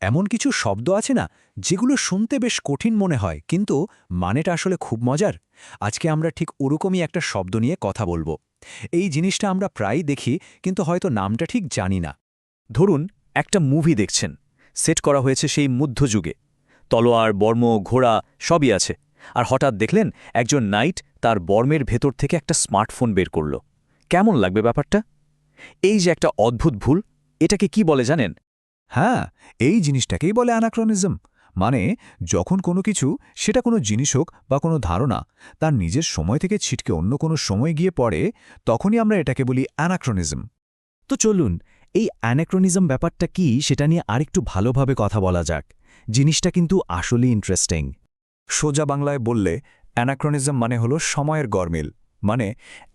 এমন কিছু শব্দ আছে না যেগুলো শুনতে বেশ কঠিন মনে হয় কিন্তু মানেটা আসলে খুব মজার। আজকে আমরা ঠিক ওরকমই একটা শব্দ নিয়ে কথা বলবো। এই জিনিসটা আমরা প্রায়ই দেখি কিন্তু হয়তো নামটা ঠিক জানি না। ধরুন একটা মুভি দেখছেন, সেট করা হয়েছে সেই মধ্যযুগে, তলোয়ার বর্ম ঘোড়া সবই আছে, আর হঠাৎ দেখলেন একজন নাইট তার বর্মের ভেতর থেকে একটা স্মার্টফোন বের করল। কেমন লাগবে ব্যাপারটা? এই যে একটা অদ্ভুত ভুল, এটাকে কি বলে জানেন? হ্যাঁ, এই জিনিসটাকেই বলে অ্যানাক্রনিজম। মানে যখন কোনো কিছু, সেটা কোনো জিনিস হোক বা কোনো ধারণা, তার নিজের সময় থেকে ছিটকে অন্য কোনো সময় গিয়ে পড়ে, তখনই আমরা এটাকে বলি অ্যানাক্রনিজম। তো চলুন এই অ্যানাক্রনিজম ব্যাপারটা কি সেটা নিয়ে আরেকটু ভালোভাবে কথা বলা যাক। জিনিসটা কিন্তু আসলেই ইন্টারেস্টিং। সোজা বাংলায় বললে অ্যানাক্রনিজম মানে হলো সময়ের গরমিল। মানে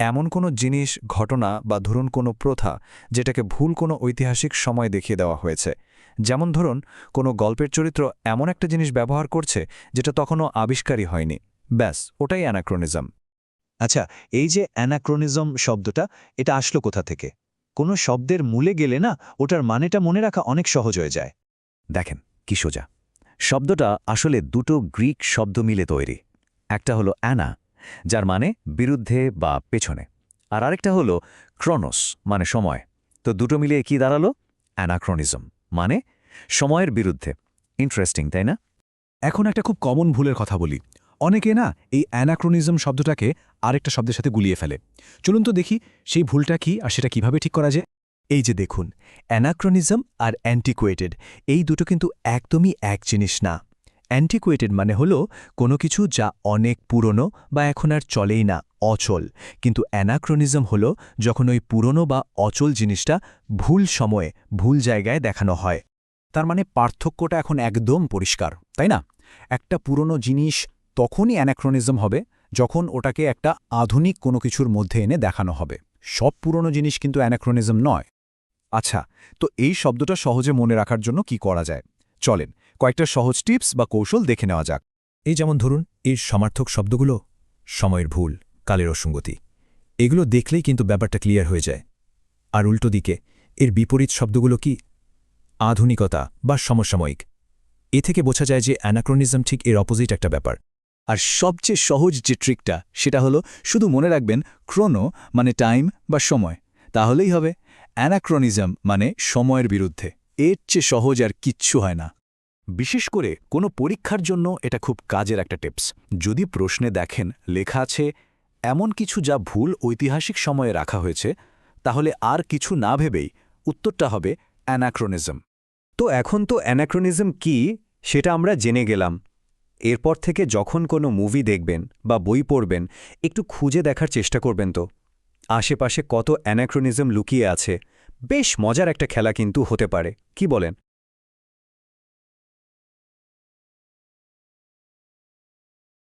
এমন কোনো জিনিস, ঘটনা বা ধরুন কোনো প্রথা যেটাকে ভুল কোনো ঐতিহাসিক সময় দেখিয়ে দেওয়া হয়েছে। যেমন ধরুন কোনো গল্পের চরিত্র এমন একটা জিনিস ব্যবহার করছে যেটা তখনও আবিষ্কারই হয়নি, ব্যাস ওটাই অ্যানাক্রনিজম। আচ্ছা, এই যে অ্যানাক্রনিজম শব্দটা, এটা আসলো কোথা থেকে? কোনো শব্দের মূলে গেলে না ওটার মানেটা মনে রাখা অনেক সহজ হয়ে যায়। দেখেন কি সোজা। শব্দটা আসলে দুটো গ্রিক শব্দ মিলে তৈরি। একটা হলো অ্যানা, যার মানে বিরুদ্ধে বা পেছনে, আর আরেকটা হলো ক্রনোস মানে সময়। তো দুটো মিলিয়ে কি দাঁড়ালো? অ্যানাক্রনিজম মানে সময়ের বিরুদ্ধে। ইন্টারেস্টিং, তাই না? এখন একটা খুব কমন ভুলের কথা বলি। অনেকে না এই অ্যানাক্রনিজম শব্দটাকে আরেকটা শব্দের সাথে গুলিয়ে ফেলে। চলুন তো দেখি সেই ভুলটা কি আর সেটা কিভাবে ঠিক করা যায়। এই যে দেখুন, অ্যানাক্রনিজম আর অ্যান্টিকুয়েটেড এই দুটো কিন্তু একদমই এক জিনিস না। অ্যান্টিকুয়েটেড মানে হলো কোনো কিছু যা অনেক পুরনো বা এখন আর চলেই না, অচল। কিন্তু অ্যানাক্রনিজম হলো যখন ওই পুরনো বা অচল জিনিসটা ভুল সময়ে ভুল জায়গায় দেখানো হয়। তার মানে পার্থক্যটা এখন একদম পরিষ্কার, তাই না? একটা পুরনো জিনিস তখনই অ্যানাক্রনিজম হবে যখন ওটাকে একটা আধুনিক কোনো কিছুর মধ্যে এনে দেখানো হবে। সব পুরনো জিনিস কিন্তু অ্যানাক্রনিজম নয়। আচ্ছা, তো এই শব্দটা সহজে মনে রাখার জন্য কি করা যায়? চলেন কয়েকটা সহজ টিপস বা কৌশল দেখে নেওয়া যাক। এই যেমন ধরুন এই সমার্থক শব্দগুলো, সময়ের ভুল, কালের অসঙ্গতি, এগুলো দেখলেই কিন্তু ব্যাপারটা ক্লিয়ার হয়ে যায়। আর উল্টো দিকে এর বিপরীত শব্দগুলো কি? আধুনিকতা বা সমসাময়িক। এ থেকে বোঝা যায় যে অ্যানাক্রনিজম ঠিক এর অপোজিট একটা ব্যাপার। আর সবচেয়ে সহজ যে ট্রিকটা সেটা হলো শুধু মনে রাখবেন ক্রোনো মানে টাইম বা সময়, তাহলেই হবে। অ্যানাক্রনিজম মানে সময়ের বিরুদ্ধে। এর চেয়ে সহজ আর কিচ্ছু হয় না। বিশেষ করে কোনো পরীক্ষার জন্য এটা খুব কাজের একটা টিপস। যদি প্রশ্নে দেখেন লেখা আছে এমন কিছু যা ভুল ঐতিহাসিক সময়ে রাখা হয়েছে, তাহলে আর কিছু না ভেবেই উত্তরটা হবে অ্যানাক্রনিজম। তো এখন তো অ্যানাক্রনিজম কি সেটা আমরা জেনে গেলাম। এরপর থেকে যখন কোনো মুভি দেখবেন বা বই পড়বেন, একটু খুঁজে দেখার চেষ্টা করবেন তো আশেপাশে কত অ্যানাক্রনিজম লুকিয়ে আছে। বেশ মজার একটা খেলা কিন্তু হতে পারে, কি বলেন?